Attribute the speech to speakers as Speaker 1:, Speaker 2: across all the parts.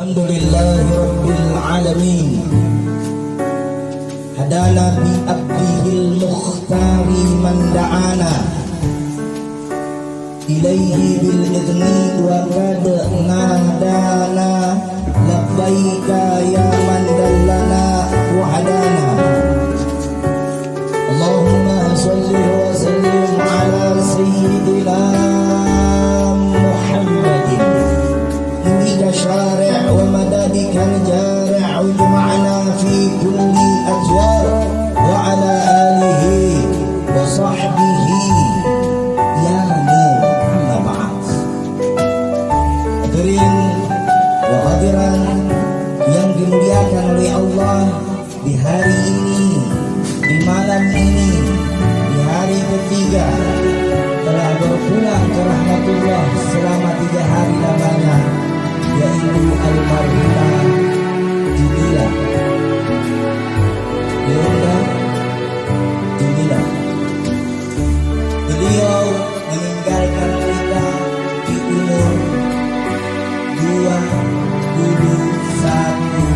Speaker 1: Alhamdulillahi Rabbil Alamin. Hadana bi abdihil mukhtari man da'ana ilaihi bil idni wa qad nadana labbaika ya man dallana wa hadana. Allahumma salli wa sallim ala sayyidina Muhammadin nurika syari' wa madadika al-jari' ujma'na fi kulli ajwar wa ala alihi wa sahbihi ya nur amma ba'd. Hadirin wa hadiran yang dimuliakan oleh Allah, di hari ini, di malam ini, di hari ketiga telah berpulang ke rahmatullah selama 3 hari lamanya, yaitu almarhumah Jumilah Yunda Jumilah. Beliau meninggalkan kita di umur 21 tahun.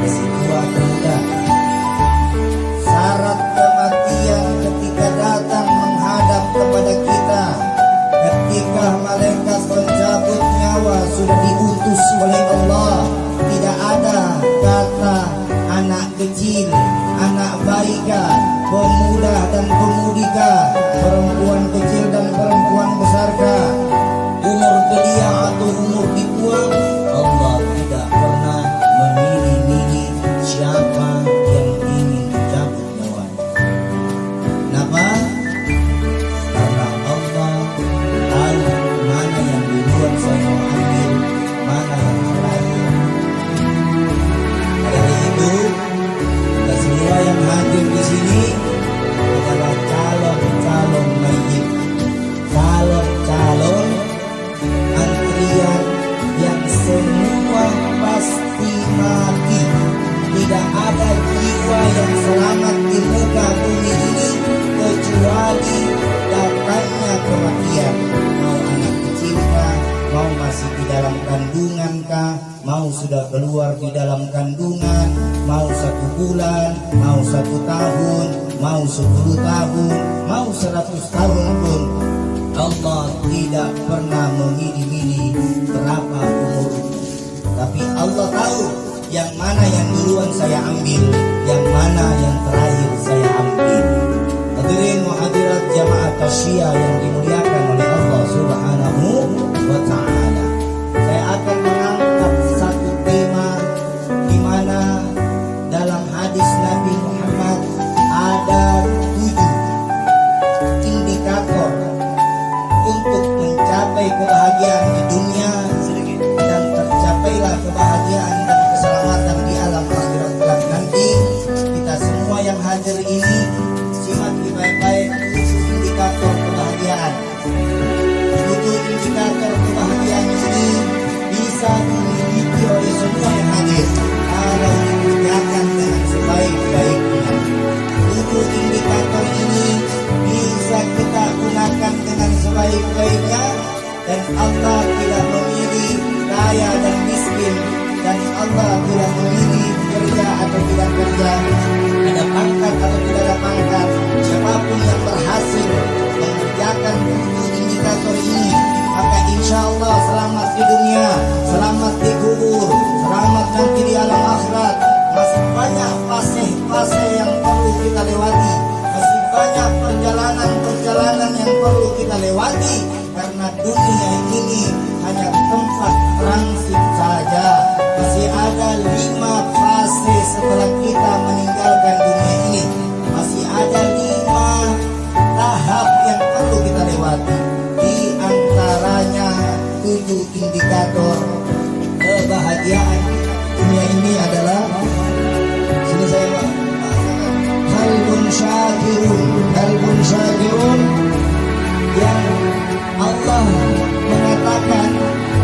Speaker 1: Masih tua muda. Syarat kematian ketika datang menghadap kepada kita, ketika malaikat pencabut nyawa sudah diutus oleh Allah, tidak ada kata anak kecil, anak balita, pemuda dan pemudika, perempuan kecil dan perempuan besarkah, umur belia atau umur dibuang. Allah tidak pernah memilih-milih siapa yang ingin cabut nyawanya. Kenapa? Karena Allah tahu mana yang duluan saya mau ambil, mana yang terakhir. Dari itu, kita semua yang hadir di sini adalah calon-calon mayit, calon-calon antrian yang semua pasti mati. Tidak ada jiwa yang selamat di muka bumi ini kecuali datangnya kematian. Mau anak kecilkah, mau masih di dalam kandungankah, mau sudah keluar di dalam kandungan, mau 1 bulan, mau 1 tahun, mau 10 tahun, mau 100 tahun pun, Allah tidak pernah memilih-milih berapa umur. Tapi Allah tahu yang mana yang duluan saya ambil, yang mana yang terakhir saya ambil. Hadirin wa hadirat jamaah tasyiyah yang dimuliakan oleh Allah Subhanahu wa ta'ala. Saya akan mengangkat satu tema di mana dalam hadis Nabi Muhammad ada 7 indikator untuk mencapai kebahagiaan di dunia dan tercapailah kebahagiaan dan keselamatan di alam akhirat kelak nanti. Kita semua yang hadir ini simak baik-baik 7 indikator kebahagiaan. 7 indikator kebahagiaan ini bisa dimiliki oleh semua yang hadir kalau dikerjakan dengan sebaik-baiknya. 7 indikator ini bisa kita gunakan dengan sebaik-baiknya, dan Allah tidak memilih kaya dan miskin, dan Allah tidak memilih kerja atau tidak kerja, ada pangkat atau tidak ada pangkat. Siapapun yang berhasil mengerjakan 7 indikator ini, maka insya Allah selamat di dunia, selamat di kubur, selamat nanti di alam akhirat. Masih banyak fase-fase yang perlu kita lewati, masih banyak perjalanan-perjalanan yang perlu kita lewati, karena dunia ini hanya tempat transit saja. Masih ada 5 fase setelah kita meninggalkan dunia ini. Masih ada 5 tahap yang perlu kita lewati. Di antaranya 7 indikator kebahagiaan dunia ini adalah, sini saya bahasakan, qalbun syakirun, yang Allah mengatakan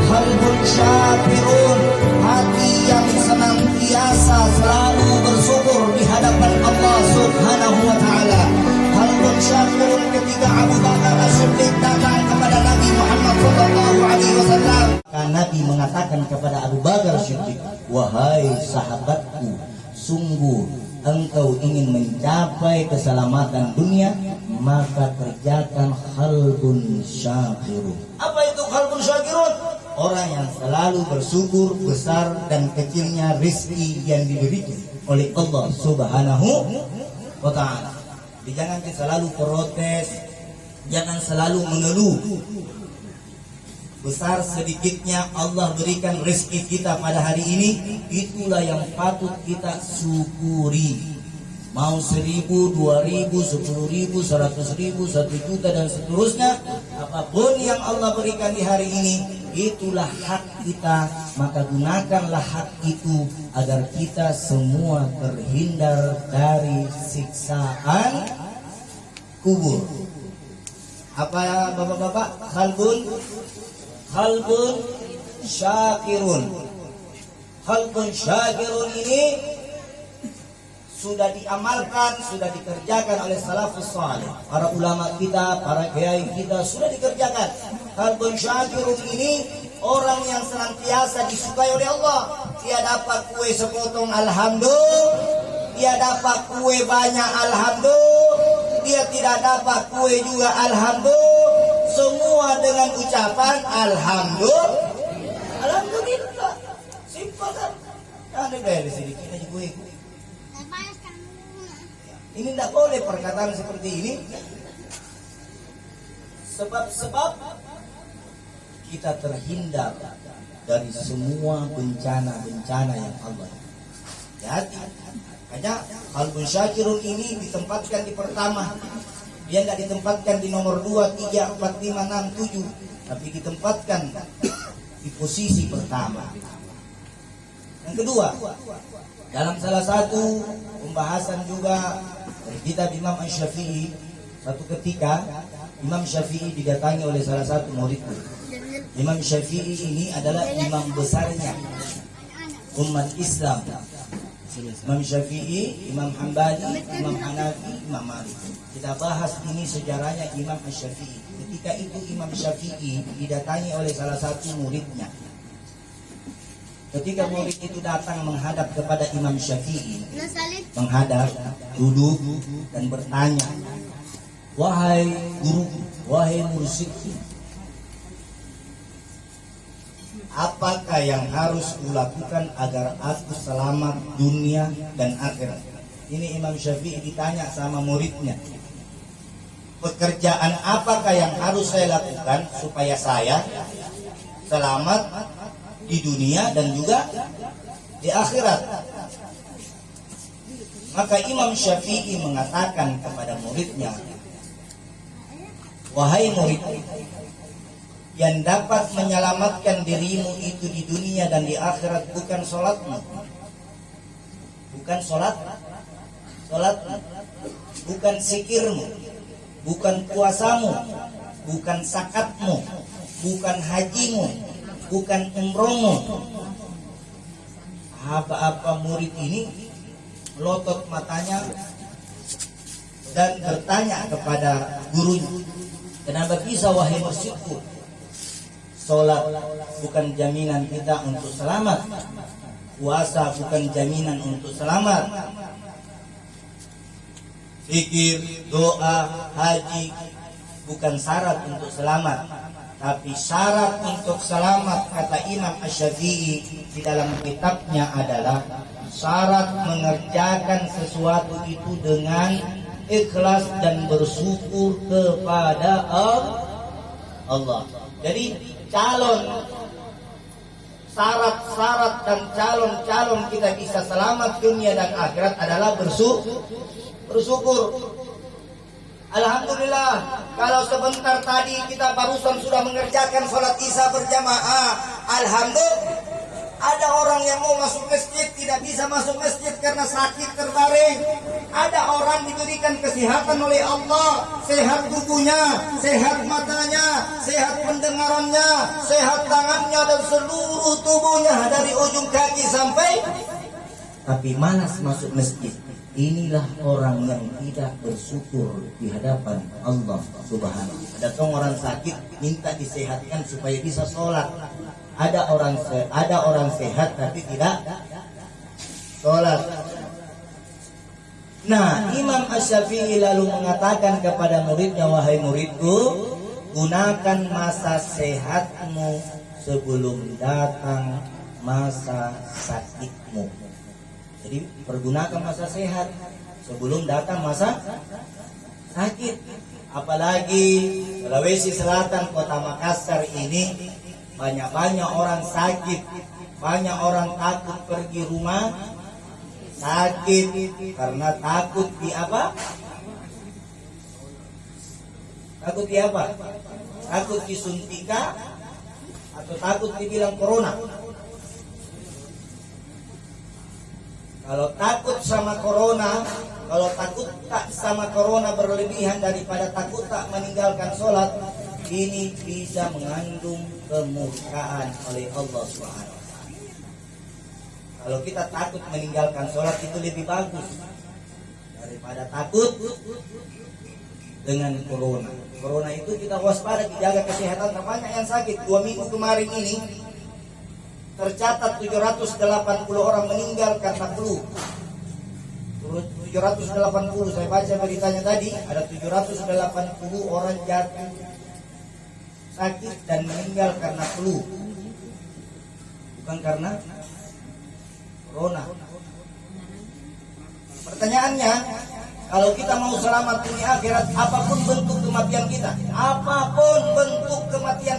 Speaker 1: qalbun syakirun, hati yang senantiasa selalu bersyukur di hadapan Allah Subhanahu wa ta'ala. Qalbun syakirun ketika Abu Bakar As-Siddiq mengatakan kepada Abu Bakar Siddiq, wahai sahabatku, sungguh engkau ingin mencapai keselamatan dunia, maka kerjakan qalbun syakirun. Apa itu qalbun syakirun? Orang yang selalu bersyukur besar dan kecilnya rezeki yang diberikan oleh Allah Subhanahu wa ta'ala. Jangan selalu protes, jangan selalu mengeluh. Besar sedikitnya Allah berikan rezeki kita pada hari ini, itulah yang patut kita syukuri. Mau 1.000, 2.000, 10.000, 100.000, 1 juta dan seterusnya, apapun yang Allah berikan di hari ini, itulah hak kita. Maka gunakanlah hak itu agar kita semua terhindar dari siksaan kubur. Apa ya bapak-bapak? Qalbun syakirun. Qalbun syakirun ini sudah diamalkan, sudah dikerjakan oleh salafus salih. Para ulama kita, para kiai kita sudah dikerjakan. Qalbun syakirun ini orang yang senantiasa disukai oleh Allah. Dia dapat kue sepotong alhamdulillah, dia dapat kue banyak alhamdulillah, dia tidak dapat kue juga alhamdulillah, semua dengan ucapan alhamdulillah. Alhamdulillah. Simpel kan? Ada dari sedikit aja kue. Ini tidak boleh perkataan seperti ini. Sebab kita terhindar dari semua bencana-bencana yang Allah. Jadi, hanya qalbun syakirun ini ditempatkan di pertama. Dia tidak ditempatkan di nomor 2, 3, 4, 5, 6, 7, tapi ditempatkan di posisi pertama. Yang kedua, dalam salah satu pembahasan juga dari kitab Imam Syafi'i, satu ketika Imam Syafi'i didatangi oleh salah satu muridnya. Imam Syafi'i ini adalah imam besarnya umat Islam. Imam Syafi'i, Imam Hambali, Imam Hanafi, Imam Malik. Kita bahas ini sejarahnya Imam Syafi'i. Ketika itu Imam Syafi'i didatangi oleh salah satu muridnya. Ketika murid itu datang menghadap kepada Imam Syafi'i, menghadap, duduk dan bertanya, wahai guru, wahai mursyidku, apakah yang harus kulakukan agar aku selamat dunia dan akhirat? Ini Imam Syafi'i ditanya sama muridnya, pekerjaan apakah yang harus saya lakukan supaya saya selamat di dunia dan juga di akhirat? Maka Imam Syafi'i mengatakan kepada muridnya, wahai murid, yang dapat menyelamatkan dirimu itu di dunia dan di akhirat bukan sholatmu, bukan sholatmu, bukan zikirmu, bukan puasamu, bukan zakatmu, bukan hajimu, bukan umrohmu. Apa-apa murid ini melotot matanya dan bertanya kepada gurunya, kenapa bisa wahai mursyidku, sholat bukan jaminan kita untuk selamat, puasa bukan jaminan untuk selamat, zikir, doa, haji bukan syarat untuk selamat. Tapi syarat untuk selamat, kata Imam Asy-Syafi'i di dalam kitabnya, adalah syarat mengerjakan sesuatu itu dengan ikhlas dan bersyukur kepada Allah. Jadi syarat-syarat dan calon-calon kita bisa selamat dunia dan akhirat adalah bersyukur. Alhamdulillah, kalau sebentar tadi kita barusan sudah mengerjakan sholat isya berjamaah, alhamdulillah. Ada orang yang mau masuk masjid tidak bisa masuk masjid karena sakit terbaring. Ada orang diberikan kesehatan oleh Allah, sehat tubuhnya, sehat matanya, sehat pendengarannya, sehat tangannya dan seluruh tubuhnya dari ujung kaki sampai, tapi malas masuk masjid. Inilah orang yang tidak bersyukur di hadapan Allah Subhanahu. Ada orang sakit minta disehatkan supaya bisa sholat. ada orang sehat tapi tidak sholat. Nah, Imam Asy-Syafi'i lalu mengatakan kepada muridnya, wahai muridku, gunakan masa sehatmu sebelum datang masa sakitmu. Jadi pergunakan masa sehat sebelum datang masa sakit. Apalagi Sulawesi Selatan, Kota Makassar ini banyak orang sakit, banyak orang takut pergi rumah sakit karena takut di apa? Takut di apa? Takut disuntika atau takut dibilang corona? Kalau takut sama corona, kalau takut tak sama corona berlebihan daripada takut tak meninggalkan sholat, ini bisa mengandung kemurkaan oleh Allah SWT. Kalau kita takut meninggalkan sholat itu lebih bagus daripada takut dengan corona. Corona itu kita waspada, dijaga kesehatan. Banyak yang sakit. 2 minggu kemarin ini tercatat 780 orang meninggal karena flu. 780, saya baca beritanya tadi, ada 780 orang jatuh sakit dan meninggal karena flu, bukan karena corona. Pertanyaannya, kalau kita mau selamat dunia akhirat, apapun bentuk kematian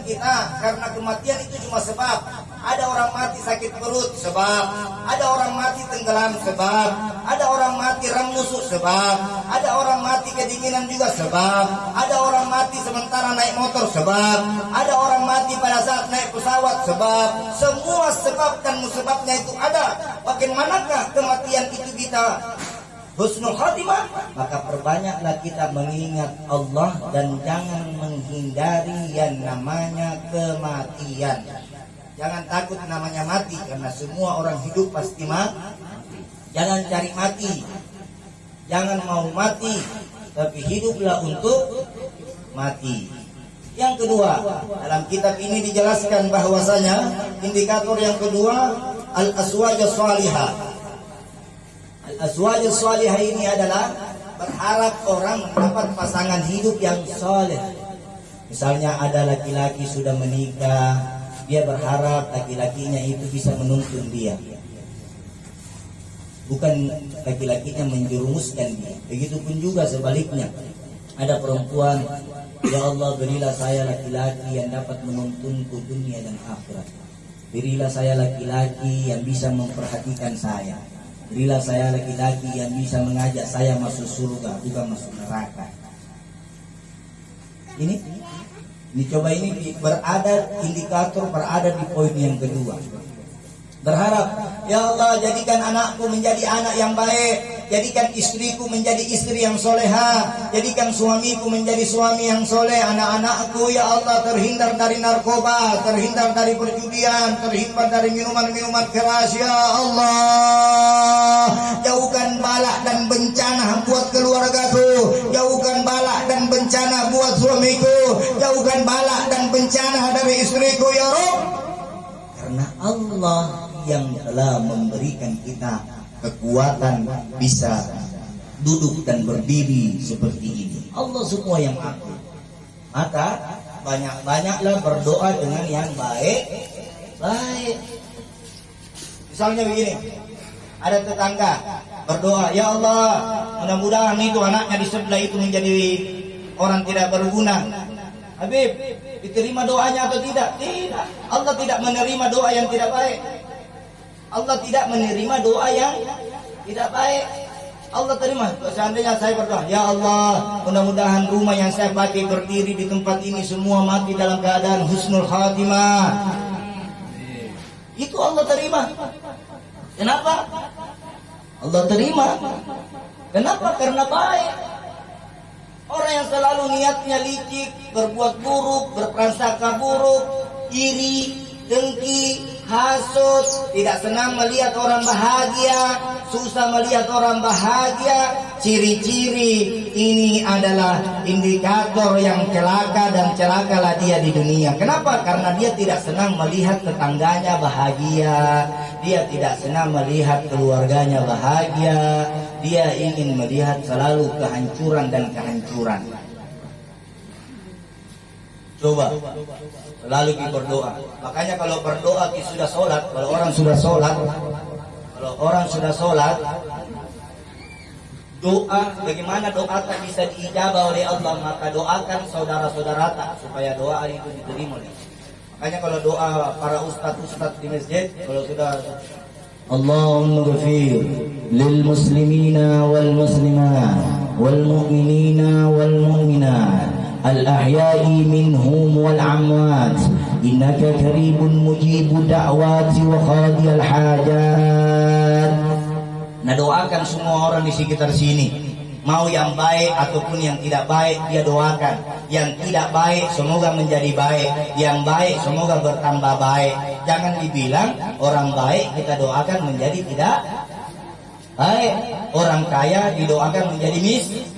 Speaker 1: kita, karena kematian itu cuma sebab. Ada orang mati sakit perut, sebab. Ada orang mati tenggelam, sebab. Ada orang mati rem nusuk, sebab. Ada orang mati kedinginan juga, sebab. Ada orang mati sementara naik motor, sebab. Ada orang mati pada saat naik pesawat, sebab. Semua sebab dan musababnya itu ada. Bagaimanakah kematian itu kita husnul khatimah? Maka perbanyaklah kita mengingat Allah dan jangan menghindari yang namanya kematian. Jangan takut namanya mati, karena semua orang hidup pasti mati. Jangan cari mati, jangan mau mati, tapi hiduplah untuk mati. Yang kedua, dalam kitab ini dijelaskan bahwasanya indikator yang kedua, al-azwaj as-salihah. Al-azwaj as-salihah ini adalah berharap orang mendapat pasangan hidup yang saleh. Misalnya ada laki-laki sudah menikah, dia berharap laki-lakinya itu bisa menuntun dia, bukan laki-lakinya menjerumuskan dia. Begitupun juga sebaliknya, ada perempuan, ya Allah berilah saya laki-laki yang dapat menuntunku dunia dan akhirat. Berilah saya laki-laki yang bisa memperhatikan saya. Berilah saya laki-laki yang bisa mengajak saya masuk surga, bukan masuk neraka. Ini coba ini indikator berada di poin yang kedua. Berharap, ya Allah jadikan anakku menjadi anak yang baik, jadikan istriku menjadi istri yang soleha, jadikan suamiku menjadi suami yang soleh, anak-anakku ya Allah terhindar dari narkoba, terhindar dari perjudian, terhindar dari minuman-minuman keras ya Allah. Jauhkan balak dan bencana buat keluargaku, jauhkan balak dan bencana buat suamiku, jauhkan balak dan bencana dari istriku ya Rabb. Karena Allah yang telah memberikan kita kekuatan bisa duduk dan berdiri seperti ini. Allah semua yang mampu. Maka banyak-banyaklah berdoa dengan yang baik. Misalnya begini, ada tetangga berdoa, ya Allah mudah-mudahan itu anaknya di sebelah itu menjadi orang tidak berguna. Habib, diterima doanya atau tidak? Tidak. Allah tidak menerima doa yang tidak baik. Allah tidak menerima doa yang tidak baik. Allah terima. Seandainya saya berdoa, ya Allah mudah-mudahan rumah yang saya pakai berdiri di tempat ini semua mati dalam keadaan husnul khatimah, itu Allah terima. Kenapa? Allah terima. Kenapa? Karena baik. Orang yang selalu niatnya licik, berbuat buruk, berprasangka buruk, iri, dengki, hasut, tidak senang melihat orang bahagia, susah melihat orang bahagia, ciri-ciri ini adalah indikator yang celaka, dan celakalah dia di dunia. Kenapa? Karena dia tidak senang melihat tetangganya bahagia, dia tidak senang melihat keluarganya bahagia, dia ingin melihat selalu kehancuran dan kehancuran. Coba selalu kita berdoa. Makanya kalau berdoa kita sudah sholat, kalau orang sudah sholat, doa, bagaimana doa tak bisa diijabah oleh Allah, maka doakan saudara-saudara tak supaya doa itu diterima. Makanya kalau doa para ustaz di masjid, kalau sudah Allahumma ghafir lil muslimina wal muslimat wal mu'minina wal mu'minat al ahya'i minhum wal amwat innaka qaribun mujibud da'wati wa qadiyal hajat. Nah, doakan semua orang di sekitar sini, mau yang baik ataupun yang tidak baik, dia doakan. Yang tidak baik semoga menjadi baik, yang baik semoga bertambah baik. Jangan dibilang orang baik kita doakan menjadi tidak baik, orang kaya didoakan menjadi miskin.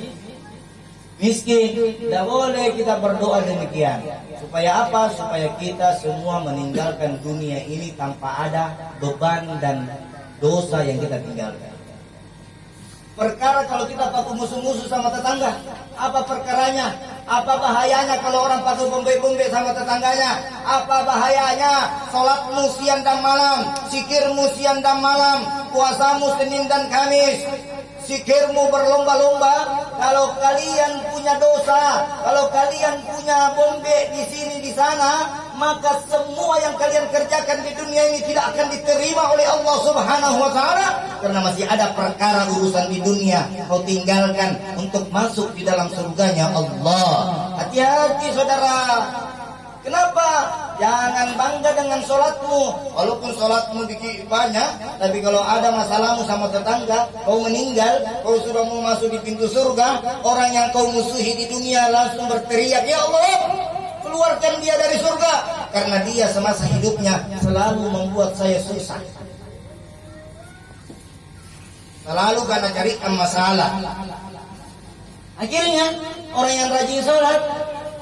Speaker 1: Tidak boleh kita berdoa demikian. Supaya apa? Supaya kita semua meninggalkan dunia ini tanpa ada beban dan dosa yang kita tinggalkan. Perkara kalau kita pakai musuh-musuh sama tetangga, apa perkaranya? Apa bahayanya kalau orang pakai bombe-bombe sama tetangganya? Apa bahayanya? Salatmu siang dan malam, zikirmu siang dan malam, puasamu Senin dan Kamis, zikirmu berlomba-lomba. Kalau kalian punya dosa, kalau kalian punya bombe di sini di sana, maka semua yang kalian kerjakan di dunia ini tidak akan diterima oleh Allah Subhanahu wa taala, karena masih ada perkara urusan di dunia kau tinggalkan untuk masuk di dalam surganya Allah. Hati-hati saudara. Kenapa? Jangan bangga dengan sholatmu. Walaupun sholatmu dikit banyak, tapi kalau ada masalahmu sama tetangga, kau meninggal, kau sudah mau masuk di pintu surga, orang yang kau musuhi di dunia langsung berteriak, "Ya Allah, keluarkan dia dari surga, karena dia semasa hidupnya selalu membuat saya susah, selalu karena carikan masalah." Akhirnya orang yang rajin sholat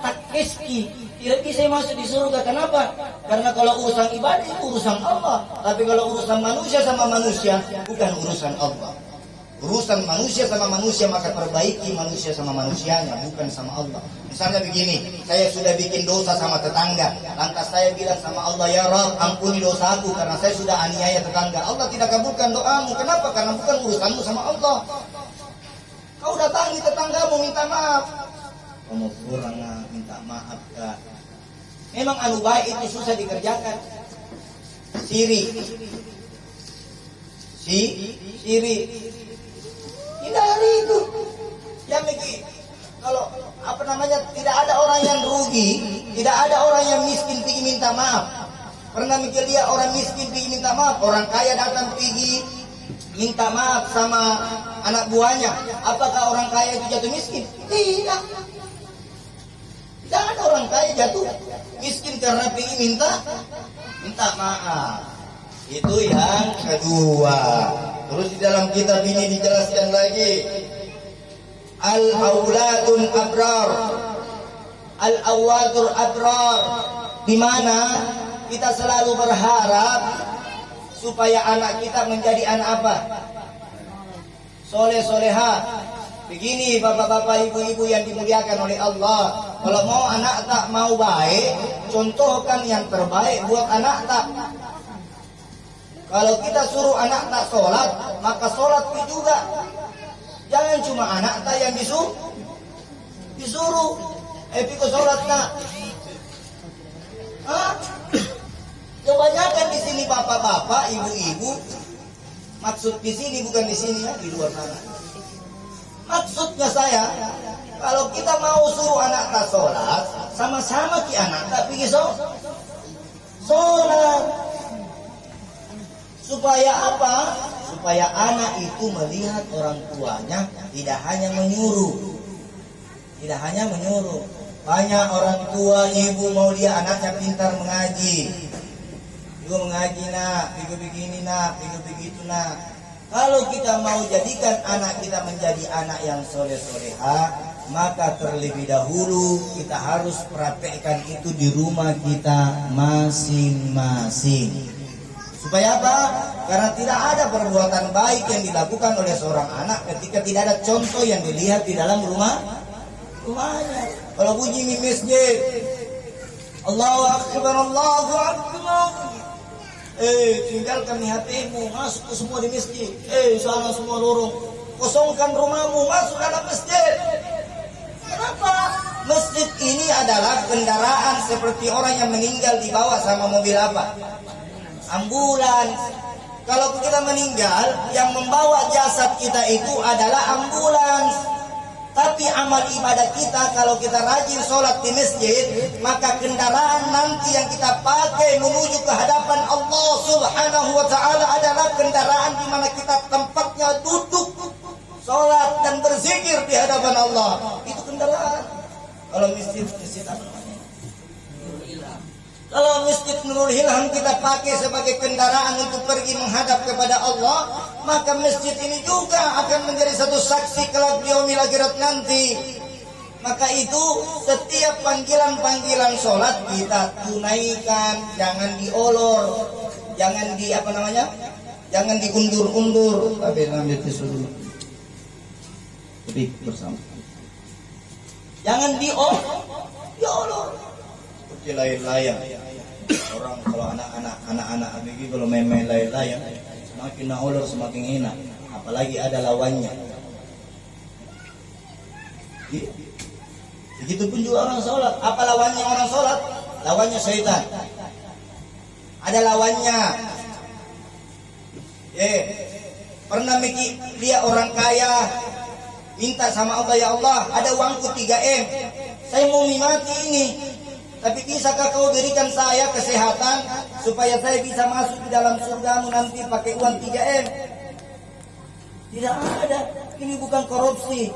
Speaker 1: tak rezeki, tidak bisa masuk di surga. Kenapa? Karena kalau urusan ibadah itu urusan Allah, tapi kalau urusan manusia sama manusia bukan urusan Allah. Urusan manusia sama manusia, maka perbaiki manusia sama manusianya, bukan sama Allah. Misalnya begini, saya sudah bikin dosa sama tetangga, lantas saya bilang sama Allah, "Ya Rabb, ampuni dosaku karena saya sudah aniaya tetangga." Allah tidak kabulkan doamu. Kenapa? Karena bukan urusanmu sama Allah. Kau datangi tetanggamu minta maaf, kamu kurang minta maaf kak. Memang anu baik itu susah dikerjakan. Siri. Tidak ada itu. Yang kalau tidak ada orang yang rugi, tidak ada orang yang miskin pergi minta maaf. Pernah mikir dia orang miskin pergi minta maaf, orang kaya datang pergi minta maaf sama anak buahnya. Apakah orang kaya itu jatuh miskin? Tidak. Tidak ada orang kaya jatuh miskin karena pergi minta maaf. Itu yang kedua. Terus di dalam kitab ini dijelaskan lagi, al-auladun abrar, al-awadur abrar, di mana kita selalu berharap supaya anak kita menjadi anak apa? Soleh-soleha. Begini bapak-bapak, ibu-ibu yang dimuliakan oleh Allah, kalau mau anak tak mau baik, contohkan yang terbaik buat anak tak. Kalau kita suruh anak tak sholat, maka sholat juga. Jangan cuma anak tak yang disuruh. Pikir sholat nak. Kebanyakan di sini bapak-bapak, ibu-ibu, maksud di sini bukan di sini ya, di luar sana. Maksudnya saya, kalau kita mau suruh anak tak sholat, sama-sama ki anak tak pergi sholat. Supaya apa? Supaya anak itu melihat orang tuanya tidak hanya menyuruh. Tidak hanya menyuruh. Banyak orang tua ibu mau dia anaknya pintar mengaji. Ibu mengaji nak, pikir begini nak, pikir begitu nak. Kalau kita mau jadikan anak kita menjadi anak yang soleh-soleha, maka terlebih dahulu kita harus praktekkan itu di rumah kita masing-masing. Supaya apa? Karena tidak ada perbuatan baik yang dilakukan oleh seorang anak ketika tidak ada contoh yang dilihat di dalam rumahnya. Kalau bunyi di masjid, Allahu Akbar, Allahu Akbar, tinggalkan di hatimu, masuk ke semua di masjid. Sana semua lorong, kosongkan rumahmu, masuk dalam masjid. Kenapa? Masjid ini adalah kendaraan seperti orang yang meninggal dibawa sama mobil apa? Ambulans. Kalau kita meninggal, yang membawa jasad kita itu adalah ambulans. Tapi amal ibadah kita, kalau kita rajin sholat di masjid, maka kendaraan nanti yang kita pakai menuju ke hadapan Allah Subhanahu wa ta'ala adalah kendaraan di mana kita tempatnya duduk, sholat dan berzikir di hadapan Allah. Itu kendaraan. Kalau masjid apa namanya? Kalau masjid Nurul Hilham kita pakai sebagai kendaraan untuk pergi menghadap kepada Allah, maka masjid ini juga akan menjadi satu saksi kelak di yaumil akhirat nanti. Maka itu setiap panggilan-panggilan sholat kita tunaikan, jangan diolor, jangan jangan diundur-undur. Tapi ambil tisu dulu. Bersama. Jangan diolor. Seperti layang-layang. Orang kalau anak-anak begini kalau main-main layang-layang, semakin naolor semakin enak. Apalagi ada lawannya. Begitupun juga orang sholat. Apa lawannya orang sholat? Lawannya syaitan. Ada lawannya. Pernah lihat orang kaya minta sama Allah, ya Allah, ada uangku 3M, saya mau mati ini, tapi bisakah kau berikan saya kesehatan supaya saya bisa masuk di dalam surgamu nanti pakai uang 3M? Tidak ada. Ini bukan korupsi.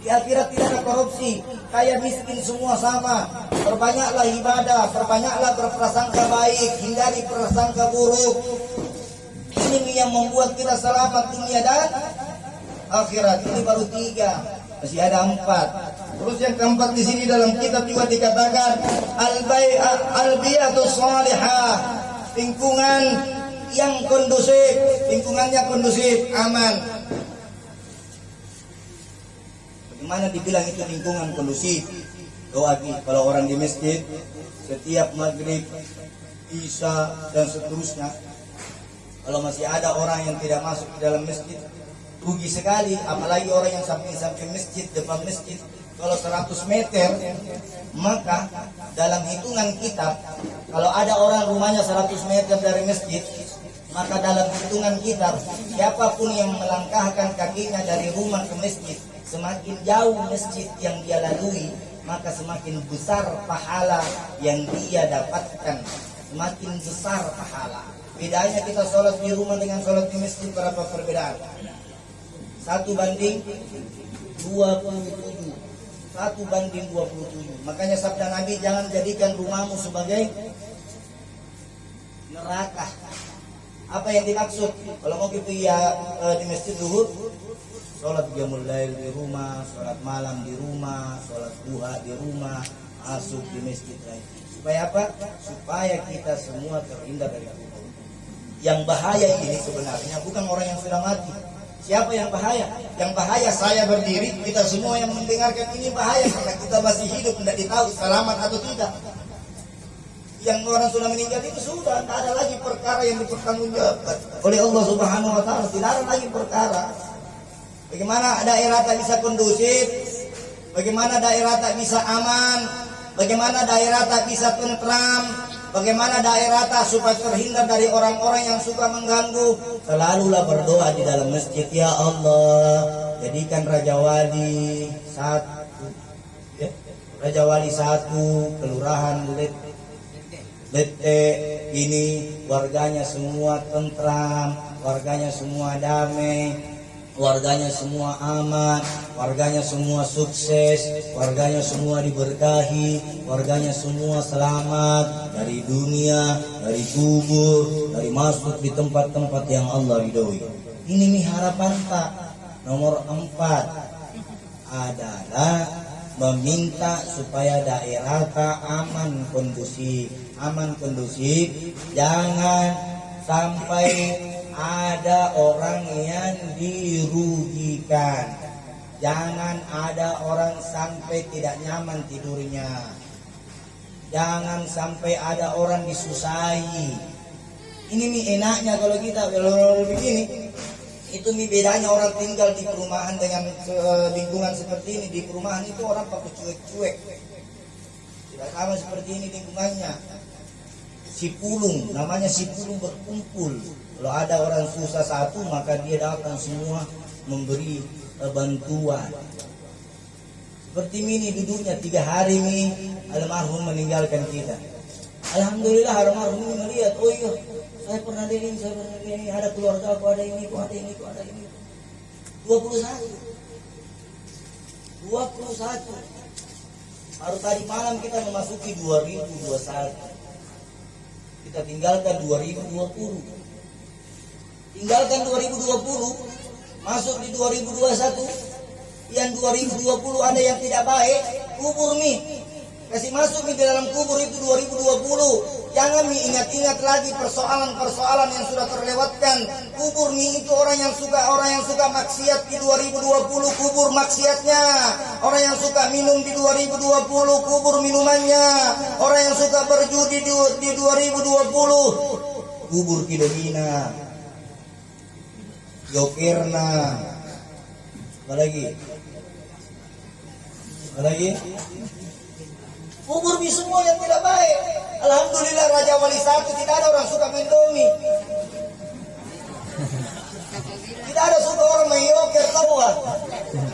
Speaker 1: Di akhirat tidak ada korupsi. Kaya miskin semua sama. Perbanyaklah ibadah, perbanyaklah berprasangka baik, hindari prasangka buruk. Ini yang membuat kita selamat dunia dan akhirat. Ini baru 3, masih ada 4. Terus yang keempat di sini dalam kitab juga dikatakan al-bi'atus salihah, lingkungan yang kondusif, lingkungannya kondusif, aman. Bagaimana dibilang itu lingkungan kondusif? Doa kalau orang di masjid setiap maghrib, isya dan seterusnya, kalau masih ada orang yang tidak masuk ke dalam masjid, rugi sekali. Apalagi orang yang samping-samping masjid, depan masjid. Kalau 100 meter, maka dalam hitungan kitab, kalau ada orang rumahnya 100 meter dari masjid, maka dalam hitungan kitab, siapapun yang melangkahkan kakinya dari rumah ke masjid, semakin jauh masjid yang dia lalui, maka semakin besar pahala yang dia dapatkan. Semakin besar pahala. Bedanya kita sholat di rumah dengan sholat di masjid, berapa perbedaan? 1 banding 27. 1 banding 27. Makanya sabda Nabi, jangan jadikan rumahmu sebagai neraka. Apa yang dimaksud? Kalau mau gitu ya di masjid zuhur, sholat qiyamul lail di rumah, sholat malam di rumah, sholat duha di rumah, masuk di masjid lagi. Supaya apa? Supaya kita semua terhindar dari itu. Yang bahaya ini sebenarnya bukan orang yang sudah mati. Siapa yang bahaya? Yang bahaya saya berdiri, kita semua yang mendengarkan ini bahaya karena kita masih hidup, tidak ditahu selamat atau tidak. Yang orang sudah meninggal itu sudah tidak ada lagi perkara yang dipertanggungjawabkan oleh Allah Subhanahu wa ta'ala. Tidak ada lagi perkara. Bagaimana daerah tak bisa kondusif? Bagaimana daerah tak bisa aman? Bagaimana daerah tak bisa tentram? Bagaimana daerah tak supaya terhindar dari orang-orang yang suka mengganggu? Selalulah berdoa di dalam masjid, ya Allah, jadikan Raja Wali 1, kelurahan Lete ini warganya semua tentram, warganya semua damai, warganya semua aman, warganya semua sukses, warganya semua diberkahi, warganya semua selamat dari dunia, dari kubur, dari masuk di tempat-tempat yang Allah ridhoi. Ini nih harapan Pak. Nomor 4 adalah meminta supaya daerah aman kondusif. Aman kondusif, jangan sampai ada orang yang dirugikan. Jangan ada orang sampai tidak nyaman tidurnya. Jangan sampai ada orang disusahi. Ini nih enaknya kalau kita kalau begini. Itu nih bedanya orang tinggal di perumahan dengan lingkungan seperti ini. Di perumahan itu orang pakai cuek-cuek. Tidak sama seperti ini lingkungannya. Si pulung, namanya si pulung berkumpul. Kalau ada orang susah satu, maka dia datang semua memberi bantuan. Seperti ini duduknya 3 hari nih almarhum meninggalkan kita. Alhamdulillah almarhum ini melihat, oh iya, saya pernah ini, ada keluarga aku, ada ini, ada ini, ada ini. 21. Baru tadi malam kita memasuki 2021. Kita tinggalkan 2020. Tinggalkan 2020, masuk di 2021. Yang 2020 ada yang tidak baik, kubur nih. Kasih masuk di dalam kubur itu 2020. Jangan ingat-ingat lagi persoalan-persoalan yang sudah terlewatkan. Kubur nih itu orang yang suka maksiat di 2020, kubur maksiatnya. Orang yang suka minum di 2020, kubur minumannya. Orang yang suka berjudi di 2020, kubur kidomina, jokerna. Apa lagi? Kubur di semua yang tidak baik. Alhamdulillah Raja Wali 1 tidak ada orang suka mendomi. Tidak ada suka orang menyoker tahu kan?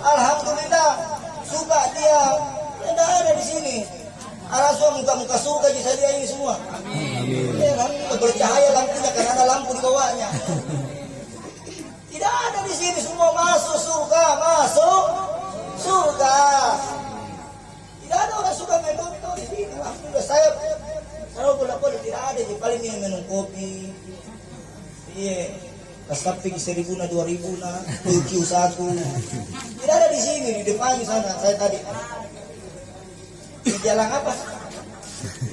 Speaker 1: Alhamdulillah suka dia. Tidak ada di sini. Araswa muka-muka surga bisa dia ini semua. Amin. Ya, bercahaya lampunya karena ada lampu di bawahnya. Tidak ada di sini semua masuk surga. Tidak ada orang suka minum di sini. Alhamdulillah saya boleh tidak ada. Jadi paling minum kopi. Iya. Tapi 1.000 na 2.000 na QQ1. Tidak ada di sini di depan sana. Saya tadi. Di jalan apa?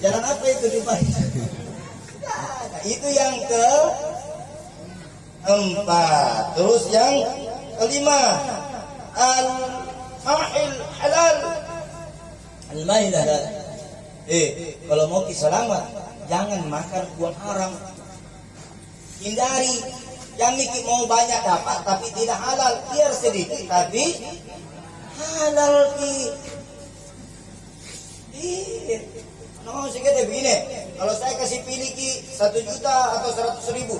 Speaker 1: Jalan apa itu di depan? Nah, itu yang ke-4. Terus yang ke-5. Al-ma'il halal. Al-ma'il halal. Kalau mau selamat, jangan makan uang haram. Hindari. Yang mikir mau banyak dapat tapi tidak halal. Biar sedikit tapi halal mau segitu begini. Kalau saya kasih pilih 1 juta atau 100.000.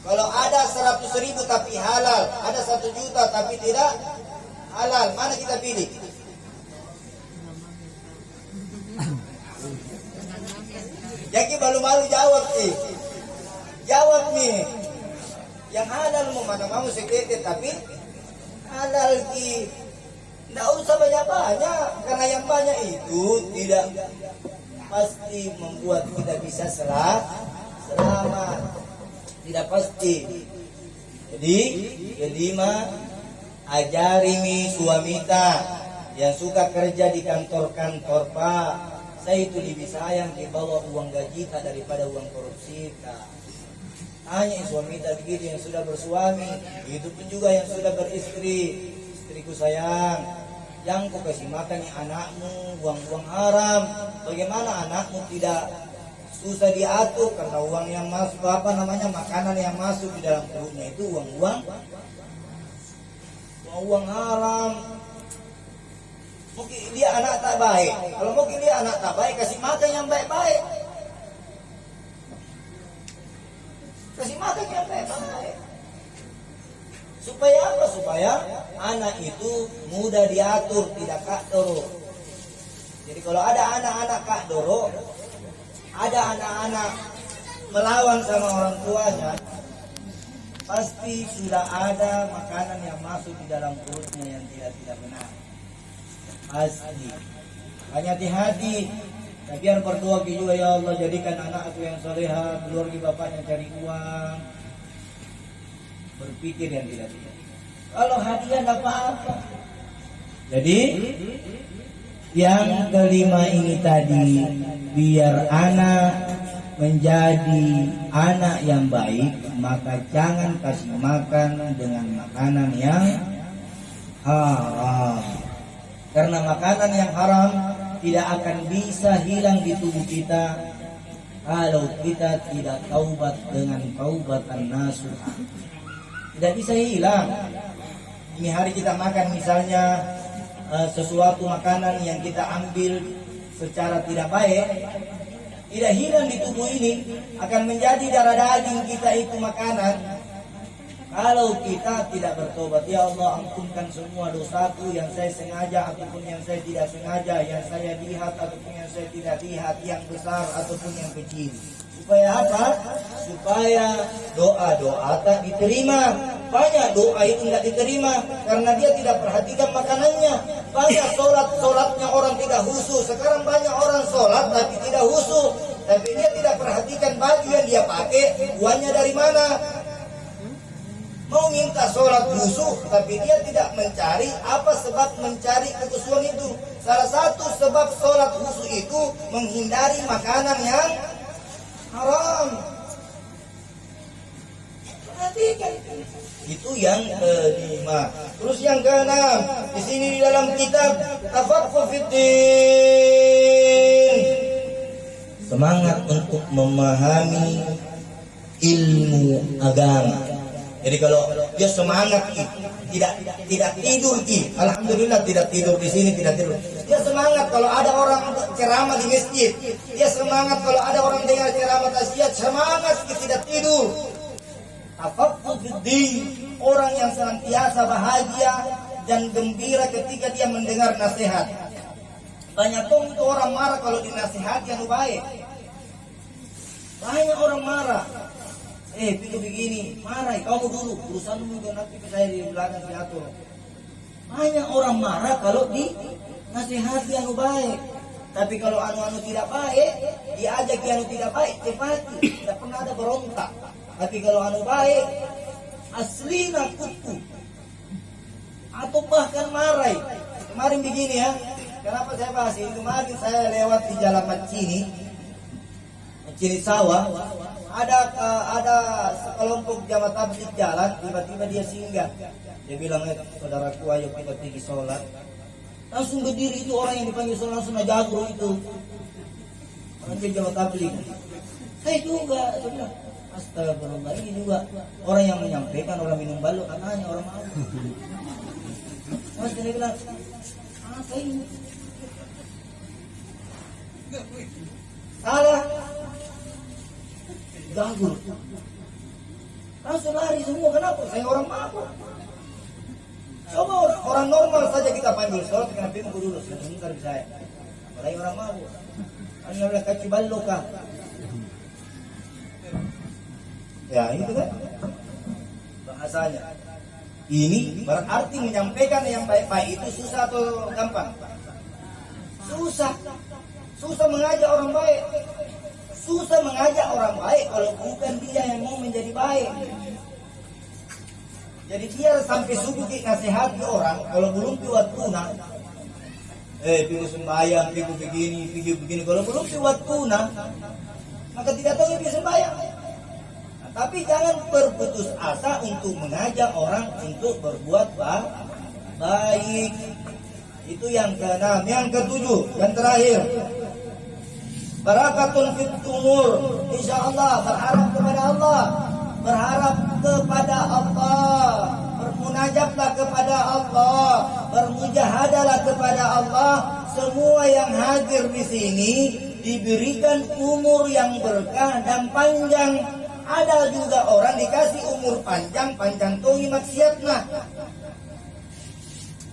Speaker 1: Kalau ada 100.000 tapi halal, ada 1 juta tapi tidak halal, mana kita pilih? Jadi malu-malu jawab Jawab nih. Yang halal mau mana mau segitu tapi halal Tidak usah banyak-banyak, karena yang banyak itu tidak pasti membuat kita bisa selamat. Tidak pasti. Jadi, kelima, ajari suamita yang suka kerja di kantor-kantor Pak. Saya itu lebih sayang dibawa uang gaji daripada uang korupsi. Hanya suamita begitu yang sudah bersuami, itu pun juga yang sudah beristri. Istriku sayang, yang kau kasih makan anakmu uang-uang haram. Bagaimana anakmu tidak susah diatur karena uang yang masuk makanan yang masuk di dalam perutnya itu uang haram. Mungkin dia anak tak baik. Kalau mungkin dia anak tak baik, kasih makan yang baik-baik. Kasih makan yang baik-baik. Supaya apa? Supaya anak itu mudah diatur, tidak kakdoro. Jadi kalau ada anak-anak kakdoro, ada anak-anak melawan sama orang tuanya, pasti sudah ada makanan yang masuk di dalam perutnya yang tidak benar. Pasti. Hanya hati-hati Biar berdoa juga, ya Allah jadikan anakku yang soleha, keluarga bapaknya cari uang. Berpikir yang tidak-tidak. Kalau hadiah tidak apa-apa. Jadi yang kelima ini tadi, biar anak menjadi anak yang baik, maka jangan kasih makan dengan makanan yang haram. Karena makanan yang haram tidak akan bisa hilang di tubuh kita kalau kita tidak taubat dengan taubatan nasuh. Tidak bisa hilang. Ini hari kita makan misalnya sesuatu makanan yang kita ambil secara tidak baik, tidak hilang di tubuh ini, akan menjadi darah daging kita itu makanan. Kalau kita tidak bertobat, ya Allah ampunkan semua dosaku yang saya sengaja ataupun yang saya tidak sengaja, yang saya lihat ataupun yang saya tidak lihat, yang besar ataupun yang kecil. Supaya apa? Supaya doa-doa tak diterima. Banyak doa itu tidak diterima karena dia tidak perhatikan makanannya. Banyak sholatnya orang tidak khusyuk. Sekarang banyak orang sholat tapi tidak khusyuk, tapi dia tidak perhatikan baju yang dia pakai, uangnya dari mana. Mau minta sholat khusyuk tapi dia tidak mencari apa sebab mencari kekhusyuan itu. Salah satu sebab sholat khusyuk itu menghindari makanan yang haram. Perhatikan. Itu yang kelima. Terus yang keenam, di sini di dalam kitab Tafaqquh Fiddin, semangat untuk memahami ilmu agama. Jadi kalau dia semangat tidak tidur alhamdulillah tidak tidur di sini, tidak tidur. Dia semangat kalau ada orang ceramah di masjid. Dia semangat kalau ada orang dengar ceramah tasbih, semangat tidak tidur. Tafaqquh Fiddin, orang yang senantiasa bahagia dan gembira ketika dia mendengar nasihat. Banyak itu orang marah kalau dinasihati yang baik. Banyak orang marah. Begini, marah, kamu dulu, urusanmu juga nanti saya di belakang diatur. Banyak orang marah kalau dinasihati yang baik. Tapi kalau anu tidak baik, diajak yang tidak baik, cepati, tidak pernah ada berontak. Tapi kalau anu baik, aslina kutu atau bahkan marai. Kemarin begini ya, kenapa saya bahas ini? Kemarin saya lewat di jalan Macini sawah, ada sekelompok jamaah tabligh jalan, tiba-tiba dia singgah. Dia bilang, saudaraku ayo kita pergi sholat. Langsung berdiri itu orang yang dipanggil sholat, langsung jago itu. Orang dia jamaah tabligh. Saya juga, saya bilang, astagfirullah, ini juga orang yang menyampaikan, orang minum balu, katanya orang mau. Mas dia bilang, apa ini? Salah. Ganggu. Langsung lari semua, kenapa? Saya orang mabuk. Coba orang normal saja kita panggil sholat, kenapa pingu dulu, sebentar saya. Apalagi orang mabuk. Hanya bilang kaki balok kah? Ya itu kan bahasanya. Ini berarti menyampaikan yang baik-baik itu susah atau gampang? Susah. Susah mengajak orang baik. Susah mengajak orang baik kalau bukan dia yang mau menjadi baik. Jadi dia sampai subuh nasihati orang, kalau belum buat tuna, piku sembahyang, piku begini. Kalau belum buat tuna, maka tidak tahu dia sembahyang. Tapi jangan berputus asa untuk mengajak orang untuk berbuat baik. Itu yang keenam. Yang ketujuh, yang terakhir, barakatun fit umur. Insyaallah berharap kepada Allah. Berharap kepada Allah. Bermunajatlah kepada Allah. Bermujahadalah kepada Allah. Semua yang hadir di sini diberikan umur yang berkah dan panjang. Ada juga orang dikasih umur panjang tongi maksiatna.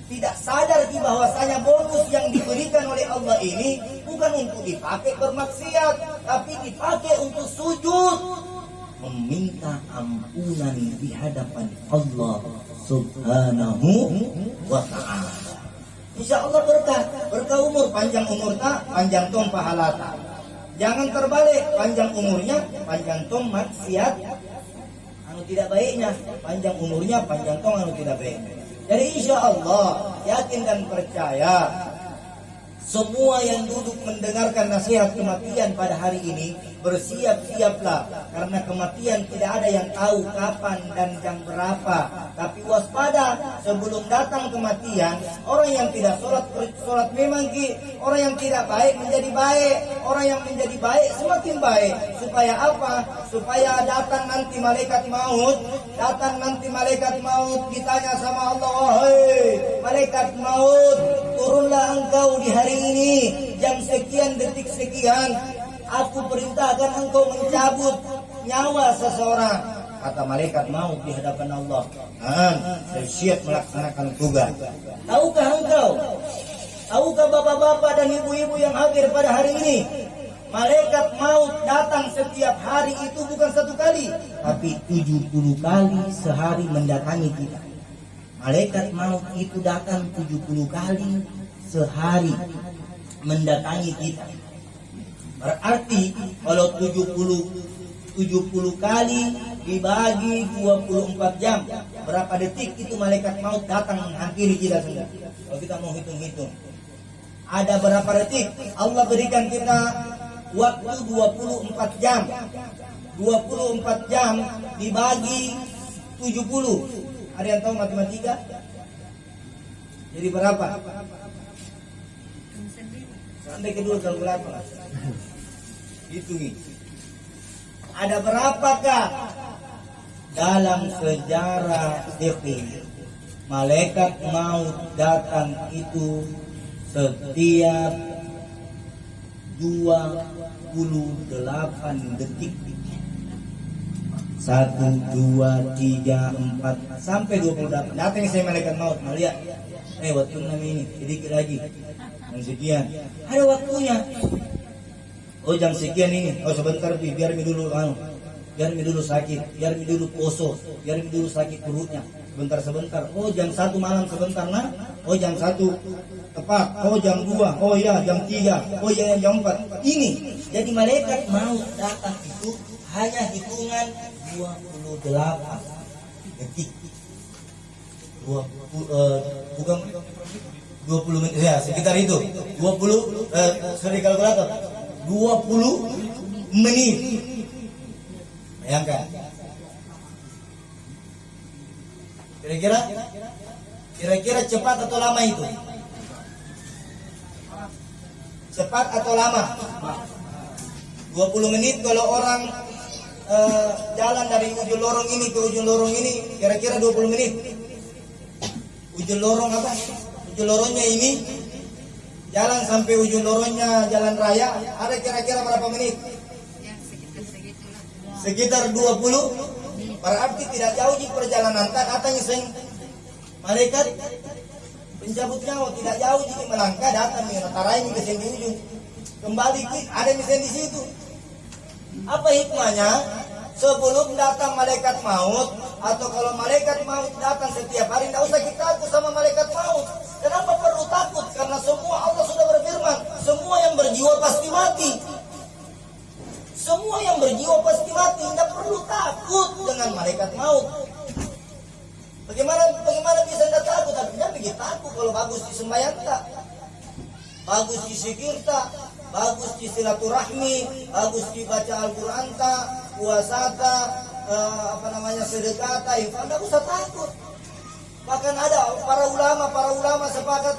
Speaker 1: Tidak sadar di bahwasanya bonus yang diberikan oleh Allah ini bukan untuk dipakai bermaksiat, tapi dipakai untuk sujud, meminta ampunan di hadapan Allah Subhanahu wa ta'ala. insya Allah berkah umur, panjang umur tak, panjang tong pahala tak. Jangan terbalik, panjang umurnya, panjang tong maksiat, anu tidak baiknya, panjang umurnya, panjang tong anu tidak baik. Jadi insya Allah yakin dan percaya, semua yang duduk mendengarkan nasihat kematian pada hari ini, bersiap-siaplah, karena kematian tidak ada yang tahu kapan dan jam berapa. Tapi waspada, sebelum datang kematian, orang yang tidak sholat memang orang yang tidak baik menjadi baik, orang yang menjadi baik semakin baik. Supaya apa? Supaya datang nanti malaikat maut, ditanya sama Allah, wahai malaikat maut, turunlah engkau di hari ini jam sekian detik sekian, aku perintahkan engkau mencabut nyawa seseorang. Kata malaikat maut di hadapan Allah, saya siap melaksanakan tugas. Tahukah bapak-bapak dan ibu-ibu yang hadir pada hari ini, malaikat maut datang setiap hari itu bukan satu kali, tapi 70 kali sehari mendatangi kita. Malaikat maut itu datang 70 kali sehari mendatangi kita. Berarti kalau 70 kali dibagi 24 jam, berapa detik itu malaikat maut datang menghampiri kita semua. Kalau kita mau hitung-hitung, ada berapa detik? Allah berikan kita waktu 24 jam. 24 jam dibagi 70. Ada yang tahu matematika? Jadi berapa? Sampai kedua kalkulator. Hitungi. Ada berapakah dalam sejarah fikih malaikat maut datang itu setiap 28 detik. 1, 2, 3, 4 sampai 28. Datang saya malaikat maut, lihat. Waktu ini sedikit lagi. Jam sekian. Ada waktunya. Oh jam sekian ini. Oh sebentar biar mi dulu sakit, biar mi dulu poso, biar mi dulu sakit perutnya. Sebentar. Oh jam 1 malam sebentar nah. Oh jam 1 tepat. Oh jam 2. Oh ya jam 3. Oh ya jam 4. Ini. Jadi malaikat maut datang itu hanya hitungan 28 detik. Bukan 20 menit ya, sekitar itu. 20 seri kalkulator. 20 menit. Bayangkan. Kira-kira cepat atau lama itu? Cepat atau lama? 20 menit kalau orang jalan dari ujung lorong ini ke ujung lorong ini, kira-kira 20 menit. Ujung lorong apa? Ujung lorongnya ini jalan sampai ujung lorongnya jalan raya, ada kira-kira berapa menit? Sekitar 20. Berarti tidak jauh di perjalanan katanya malaikat pencabut nyawa tidak jauh di melangkah datang nih tarai ini ke sini ujung. Kembali ada mesin di situ. Apa hikmahnya? Sebelum datang malaikat maut, atau kalau malaikat maut datang setiap hari, tidak usah kita takut sama malaikat maut. Kenapa perlu takut? Karena semua Allah sudah berfirman, semua yang berjiwa pasti mati. Semua yang berjiwa pasti mati, tidak perlu takut dengan malaikat maut. Bagaimana bisa tidak takut? Artinya begitu takut kalau bagus di sembahyang tak, bagus di zikir tak, bagus di silaturahmi, bagus dibaca Al-Quran tak, puasa tak, sedekah tak, infak, tidak usah takut. Bahkan ada para ulama sepakat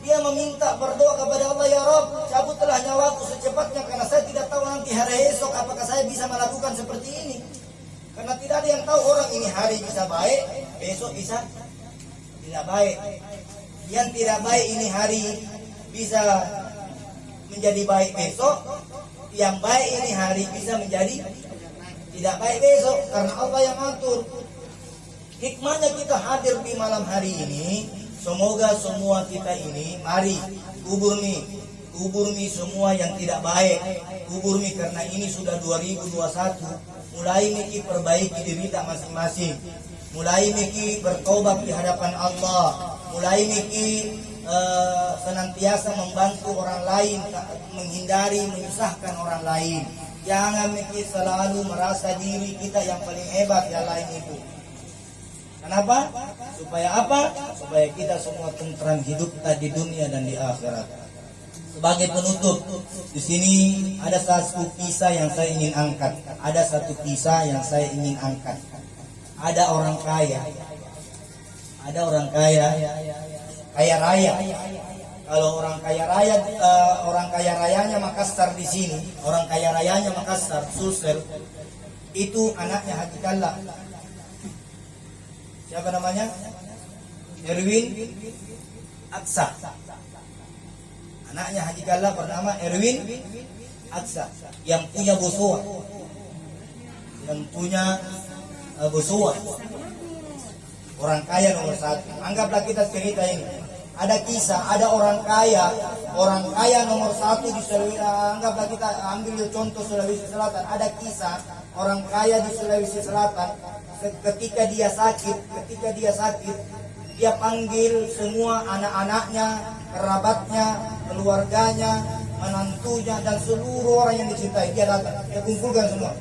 Speaker 1: dia meminta berdoa kepada Allah, ya Rabb, cabutlah nyawaku secepatnya karena saya tidak tahu nanti hari esok apakah saya bisa melakukan seperti ini. Karena tidak ada yang tahu orang ini hari bisa baik, besok bisa tidak baik. Yang tidak baik ini hari bisa menjadi baik besok, yang baik ini hari bisa menjadi tidak baik besok, karena Allah yang atur. Hikmahnya kita hadir di malam hari ini, semoga semua kita ini mari kubur nih semua yang tidak baik, kubur nih karena ini sudah 2021, mulai nih perbaiki diri kita masing-masing, mulai nih bertobat di hadapan Allah, mulai nih senantiasa membantu orang lain, menghindari menyusahkan orang lain. Jangan kita selalu merasa diri kita yang paling hebat, yang lain itu. Kenapa? Supaya apa? Supaya kita semua tentram hidup di dunia dan di akhirat. Sebagai penutup, di sini ada satu kisah yang saya ingin angkat. Ada satu kisah yang saya ingin angkat. Ada orang kaya. Ada orang kaya, kaya raya. Kalau orang kaya raya, orang kaya rayanya Makassar di sini, orang kaya rayanya Makassar, Sulsel, itu anaknya Haji Kalla. Siapa namanya? Erwin Aksa. Anaknya Haji Kalla bernama Erwin Aksa, yang punya Bosowa, yang punya Bosowa. Orang kaya nomor satu. Anggaplah kita cerita ini. Ada kisah, ada orang kaya nomor satu di Sulawesi. Anggaplah kita ambil contoh Sulawesi Selatan. Ada kisah orang kaya di Sulawesi Selatan. Ketika dia sakit, dia panggil semua anak-anaknya, kerabatnya, keluarganya, menantunya, dan seluruh orang yang dicintai. Dia datang, dia kumpulkan semua.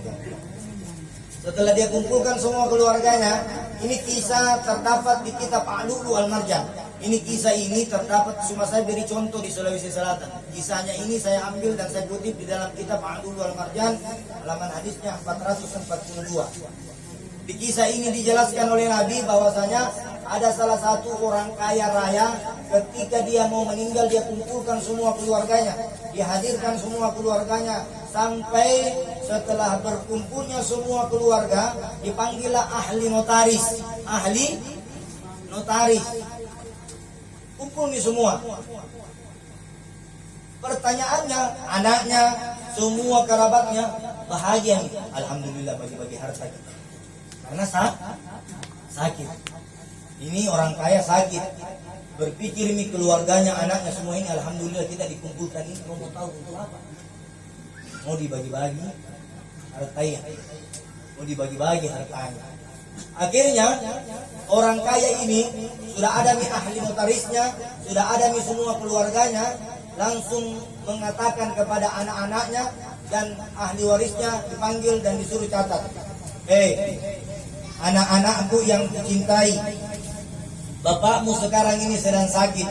Speaker 1: Setelah dia kumpulkan semua keluarganya, ini kisah terdapat di kitab Al-Lu'lu' Al-Marjan. Ini kisah ini terdapat, cuma saya beri contoh di Sulawesi Selatan. Kisahnya ini saya ambil dan saya kutip di dalam kitab Al-Lu'lu' Al-Marjan, halaman hadisnya 442. Di kisah ini dijelaskan oleh Nabi bahwasanya ada salah satu orang kaya raya, ketika dia mau meninggal dia kumpulkan semua keluarganya, dihadirkan semua keluarganya, sampai setelah berkumpulnya semua keluarga dipanggillah ahli notaris. Kumpul nih semua. Pertanyaannya, anaknya, semua kerabatnya bahagia nih. Alhamdulillah bagi-bagi harta kita. Karena sakit. Ini orang kaya sakit. Berpikir ini keluarganya, anaknya semua ini, alhamdulillah kita dikumpulkan ini. Mau tahu untuk apa? Mau dibagi-bagi hartanya. Akhirnya orang kaya ini sudah ada nih ahli notarisnya, sudah ada nih semua keluarganya, langsung mengatakan kepada anak-anaknya dan ahli warisnya, dipanggil dan disuruh catat. Anak-anakku yang dicintai, bapakmu sekarang ini sedang sakit.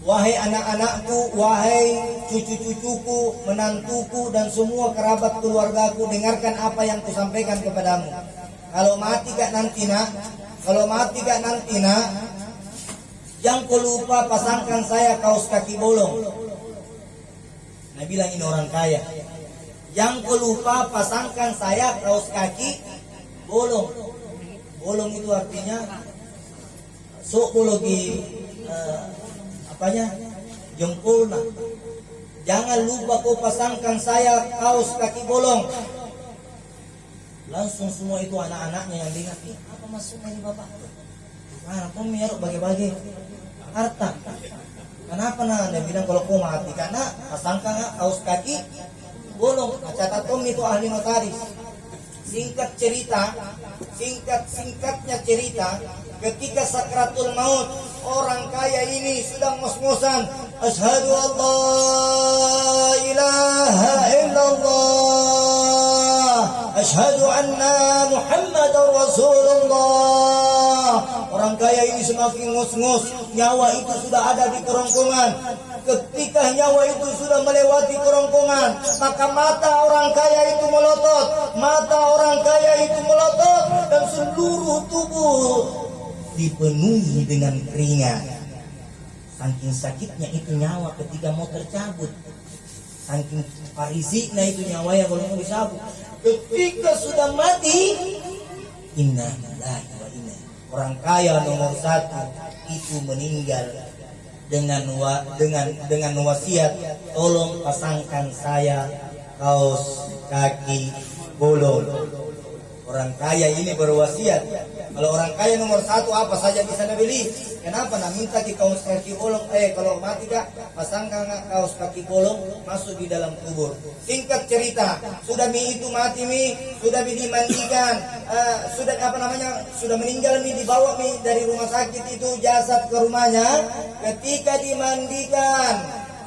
Speaker 1: Wahai anak-anakku, wahai cucu-cucuku, menantuku, dan semua kerabat keluargaku, dengarkan apa yang kusampaikan kepadamu. Kalau mati gak nanti nak, jangan kau lupa pasangkan saya kaos kaki bolong. Nah, bilang ini orang kaya. Jangan kau lupa pasangkan saya kaos kaki bolong. Bolong itu artinya zoologi, jempol. Jangan lupa kau pasangkan saya kaos kaki bolong. Langsung semua itu anak-anaknya yang dengar, apa maksudnya ini bapak? Kau merok bagi-bagi harta. Kenapa nah? Dia bilang kalau kau mati, karena pasangkan kaos kaki bolong. Catat Tom itu ahli notaris. Singkatnya cerita, ketika sakratul maut, orang kaya ini sedang ngos-ngosan, asyhadu an la ilaha illallah, asyhadu anna muhammadar rasulullah. Orang kaya ini semakin ngos-ngos, nyawa itu sudah ada di kerongkongan. Ketika nyawa itu sudah melewati kerongkongan, maka mata orang kaya itu melotot, dan seluruh tubuh dipenuhi dengan keringat. Saking sakitnya itu nyawa ketika mau tercabut, saking parisiknya itu nyawa yang kalau mau dicabut. Ketika sudah mati, inna lillahi wa inna. Orang kaya nomor satu itu meninggal dengan wasiat, tolong pasangkan saya kaos kaki bolong. Orang kaya ini berwasiat, Kalau orang kaya nomor satu apa saja bisa beli. Kenapa? Nah minta di kaos kaki bolong. Kalau mati kak, pasangkan kaos kaki bolong masuk di dalam kubur. Singkat cerita, sudah itu mati sudah dimandikan, sudah meninggal dibawa dari rumah sakit itu jasad ke rumahnya. Ketika dimandikan,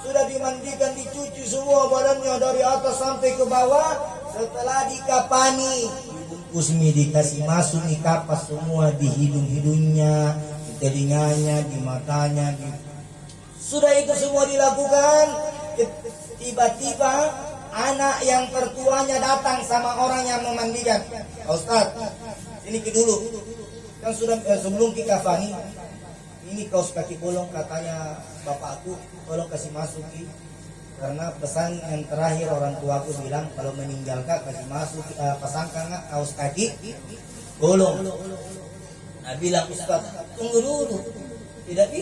Speaker 1: sudah dimandikan, dicuci semua badannya dari atas sampai ke bawah. Setelah dikapani, dibungkus dikasih masuk kapas semua di hidung-hidungnya, di telinganya, di matanya. Sudah itu semua dilakukan. Tiba-tiba anak yang tertuanya datang sama orang yang memandikan. Ustaz, ini dulu kan sudah sebelum dikafani. Ini kaos kaki bolong katanya bapakku, tolong kasih masuk karena pesan yang terakhir orang tuaku bilang kalau meninggal kak kasih masuk pasangkan kaos kaki bolong. Nah bilang Ustaz, tunggu dulu, tidak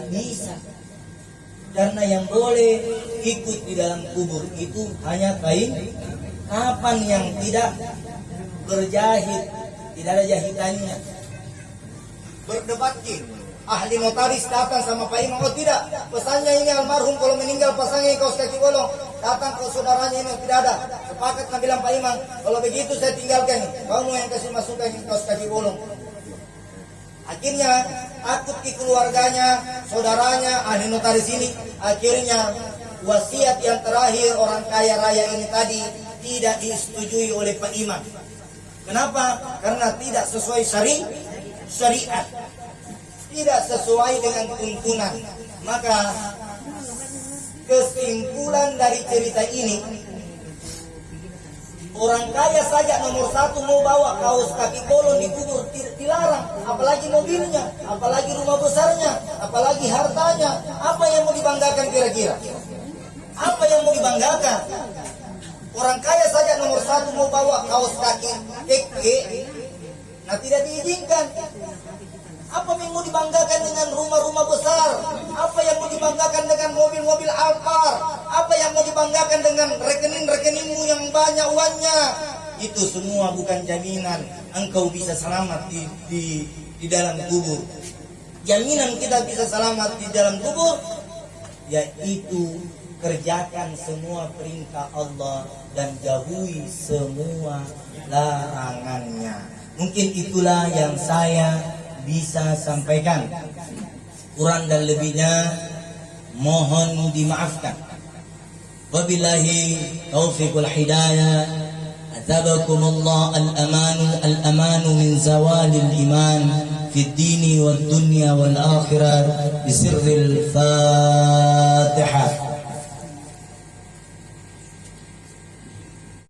Speaker 1: bisa karena yang boleh ikut di dalam kubur itu hanya kain kapan yang tidak berjahit, tidak ada jahitannya. Berdebat ahli notaris datang sama Pak Imam, oh tidak, pesannya ini almarhum kalau meninggal pasangnya kaos kaki bolong. Datang ke saudaranya ini, tidak ada. Sepakat bilang Pak Imam, kalau begitu saya tinggalkan, kamu yang kasih masukkan kaos kaki bolong. Akhirnya takut ke keluarganya, saudaranya, ahli notaris ini. Akhirnya wasiat yang terakhir orang kaya raya ini tadi tidak disetujui oleh Pak Imam. Kenapa? Karena tidak sesuai syariat, tidak sesuai dengan tuntunan. Maka kesimpulan dari cerita ini, orang kaya saja nomor satu mau bawa kaos kaki bolong di kubur dilarang, apalagi mobilnya, apalagi rumah besarnya, apalagi hartanya. Apa yang mau dibanggakan kira-kira? Apa yang mau dibanggakan? Orang kaya saja nomor satu mau bawa kaos kaki keke, nah tidak diizinkan. Apa yang mau dibanggakan dengan rumah-rumah besar? Apa yang mau dibanggakan dengan mobil-mobil Alphard? Apa yang mau dibanggakan dengan rekening-rekeningmu yang banyak uangnya? Itu semua bukan jaminan engkau bisa selamat di dalam kubur. Jaminan kita bisa selamat di dalam kubur yaitu kerjakan semua perintah Allah dan jauhi semua larangannya. Mungkin itulah yang saya bisa sampaikan. Kurang dan lebihnya mohon dimaafkan. Wabillahi taufiqul hidayah. Athabakumullah al-amanu min zawalil iman fi ad-dini wad dunya wal akhirah bisirril Fatihah.